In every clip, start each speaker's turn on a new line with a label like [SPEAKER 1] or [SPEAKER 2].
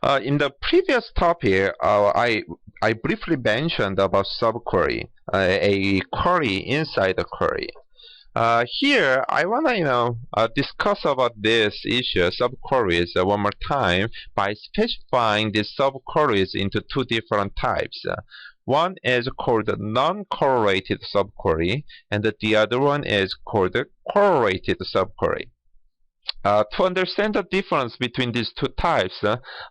[SPEAKER 1] In the previous topic, I briefly mentioned about subquery, a query inside a query. Here, I wanna discuss about this issue, subqueries, one more time by specifying these subqueries into two different types. One is called non-correlated subquery, and the other one is called correlated subquery. To understand the difference between these two types,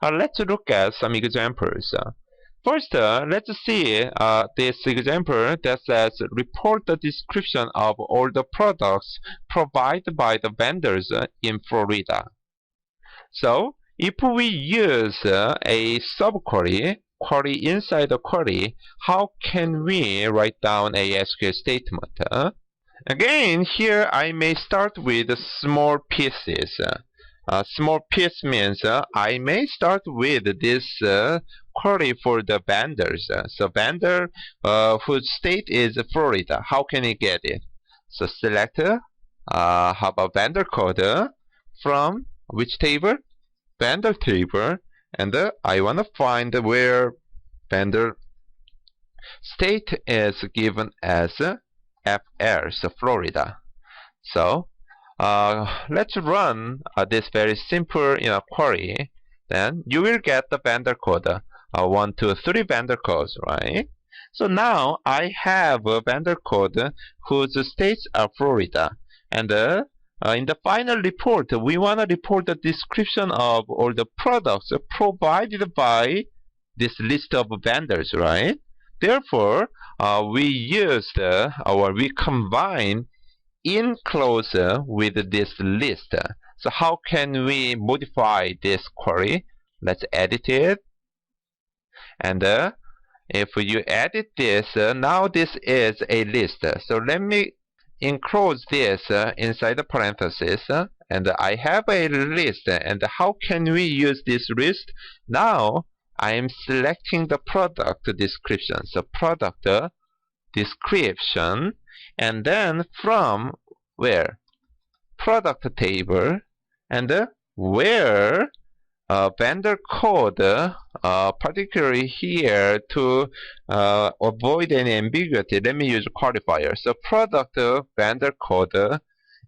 [SPEAKER 1] let's look at some examples. First, let's see this example that says report the description of all the products provided by the vendors in Florida. So, if we use a subquery, query inside the query, how can we write down a SQL statement? Again, here I may start with small pieces. Small piece means I may start with this query for the vendors. So vendor whose state is Florida. How can I get it? So select how about vendor code from which table? Vendor table. And I want to find where vendor state is given as FL, so Florida. So let's run this very simple query. Then you will get the vendor code, 1, 2, 3 vendor codes, right? So now I have a vendor code whose states are Florida, and in the final report, we want to report the description of all the products provided by this list of vendors, right? Therefore, we combine enclose with this list. So how can we modify this query? Let's edit it. And if you edit this, now this is a list. So let me enclose this inside the parenthesis. And I have a list. And how can we use this list? Now I am selecting the product description. So product description, and then from where? Product table, and where vendor code, particularly here to avoid any ambiguity, let me use qualifier. So product vendor code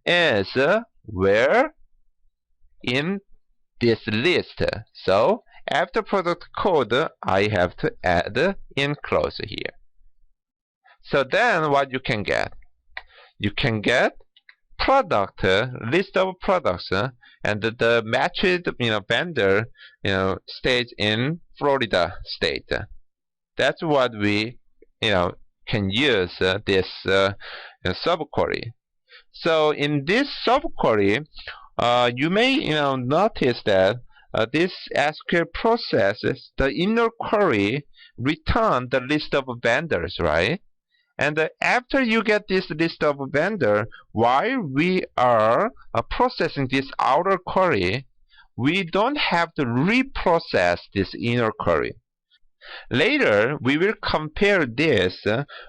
[SPEAKER 1] is where? In this list. So after product code, I have to add enclose here. So then what you can get? You can get product, list of products, and the matched vendor stays in Florida state. That's what we can use this subquery. So in this subquery, you may notice that this SQL processes the inner query return the list of vendors, right? And after you get this list of vendor, while we are processing this outer query, we don't have to reprocess this inner query. Later, we will compare this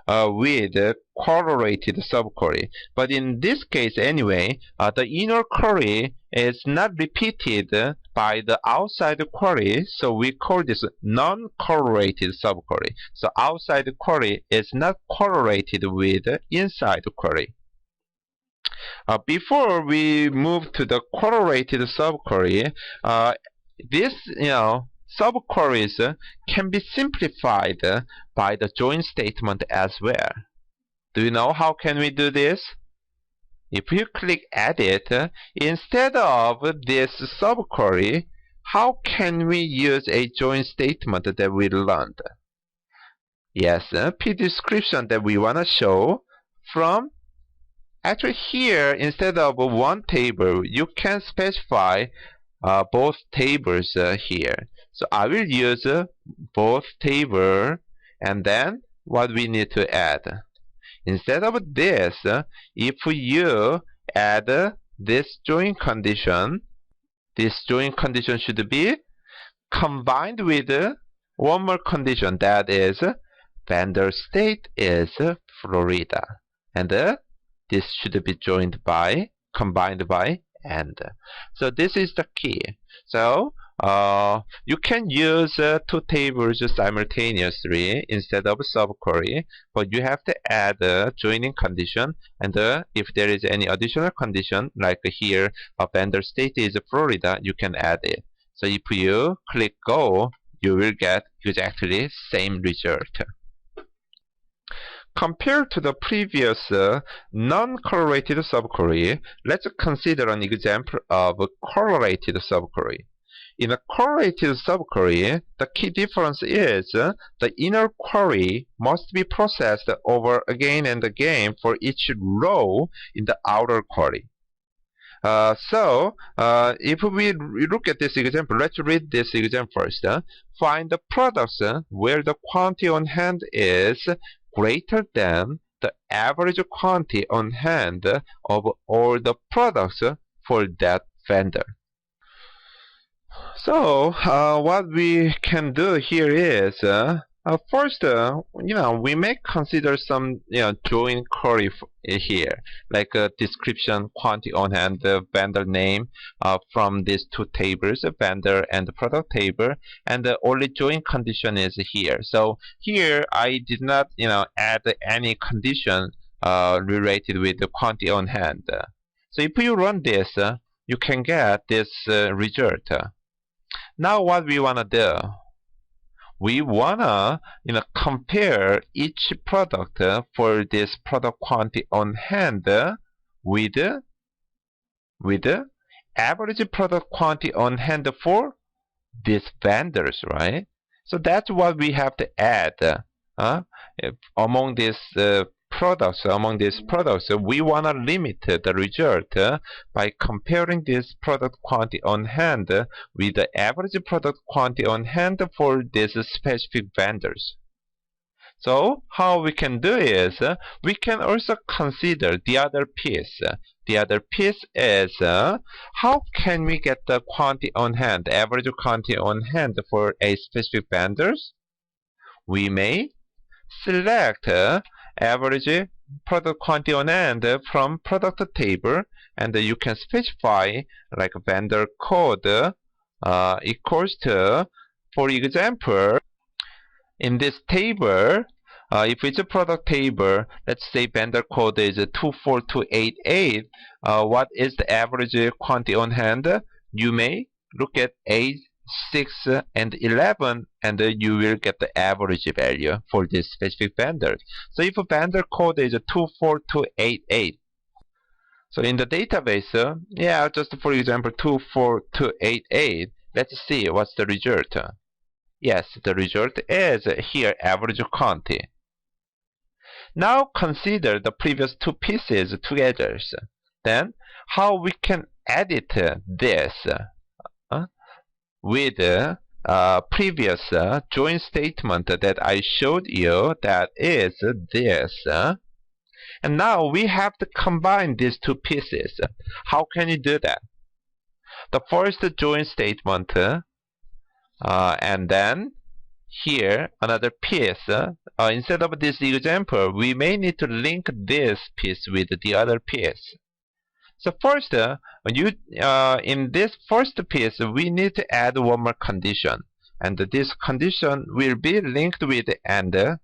[SPEAKER 1] with correlated subquery. But in this case anyway, the inner query is not repeated by the outside query, so we call this non-correlated subquery. So outside query is not correlated with inside query. Before we move to the correlated subquery, this subqueries can be simplified by the join statement as well. Do you know how can we do this? If you click edit, instead of this subquery, how can we use a join statement that we learned? Yes, P description that we want to show from. Actually here, instead of one table, you can specify both tables here. So I will use both table, and then what we need to add. Instead of this, if you add this join condition should be combined with one more condition, that is vendor state is Florida, and this should be combined by and. So this is the key. So you can use two tables simultaneously instead of subquery, but you have to add a joining condition, and if there is any additional condition, like here vendor state is Florida, you can add it. So if you click go, you will get exactly same result. Compared to the previous non-correlated subquery, let's consider an example of a correlated subquery. In a correlated subquery, the key difference is the inner query must be processed over again and again for each row in the outer query. If we look at this example, let's read this example first. Find the products where the quantity on hand is greater than the average quantity on hand of all the products for that vendor. So what we can do here is first, we may consider some join query here, like a description, quantity on hand, the vendor name from these two tables, vendor and the product table, and the only join condition is here. So here I did not add any condition related with the quantity on hand. So if you run this, you can get this result. Now what we want to do, we want to compare each product for this product quantity on hand with average product quantity on hand for these vendors, right? So that's what we have to add among these products. We want to limit the result by comparing this product quantity on hand with the average product quantity on hand for these specific vendors. So how we can do is we can also consider the other piece. The other piece is how can we get the quantity on hand, average quantity on hand for a specific vendors? We may select average product quantity on hand from product table, and you can specify like vendor code equals to, for example, in this table, if it's a product table, let's say vendor code is 24288, what is the average quantity on hand? You may look at 8, 6, and 11, and you will get the average value for this specific vendor. So if a vendor code is 24288, so in the database, just for example 24288, let's see what's the result. Yes, the result is here average quantity. Now consider the previous two pieces together. Then how we can edit this with previous join statement that I showed you, that is this. And now we have to combine these two pieces. How can you do that? The first join statement, and then here another piece. Instead of this example, we may need to link this piece with the other piece. So first, in this first piece, we need to add one more condition, and this condition will be linked with and the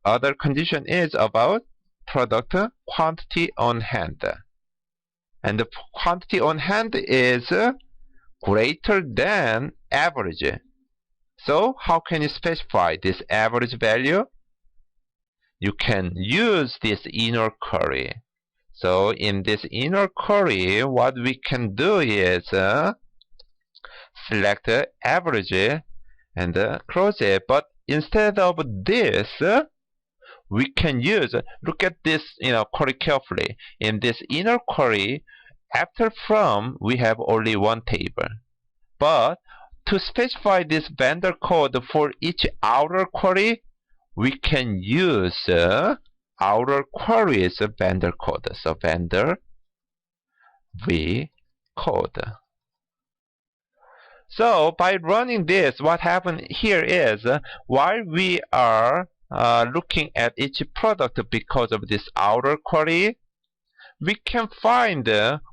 [SPEAKER 1] other condition is about product quantity on hand, and the quantity on hand is greater than average. So how can you specify this average value? You can use this inner query. So in this inner query, what we can do is select average and close it. But instead of this, we can use, look at this query carefully. In this inner query, after from, we have only one table. But to specify this vendor code for each outer query, we can use outer queries vendor code. So vendor v code. So by running this, what happened here is while we are looking at each product because of this outer query, we can find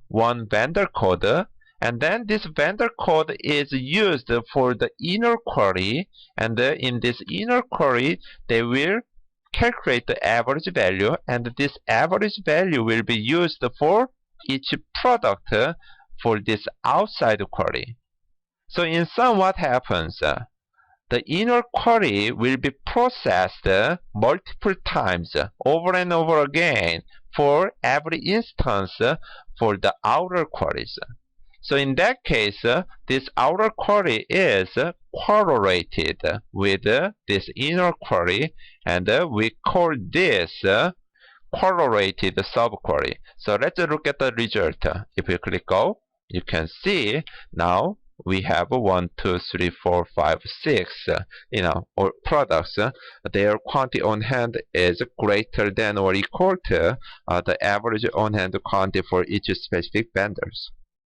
[SPEAKER 1] one vendor code, And then this vendor code is used for the inner query, and in this inner query, they will calculate the average value, and this average value will be used for each product for this outside query. So in sum, what happens? The inner query will be processed multiple times over and over again for every instance for the outer queries. So in that case, this outer query is correlated with this inner query, and we call this correlated subquery. So let's look at the result. If you click Go, you can see now we have 1, 2, 3, 4, 5, 6, or products. Their quantity on hand is greater than or equal to the average on hand quantity for each specific vendors.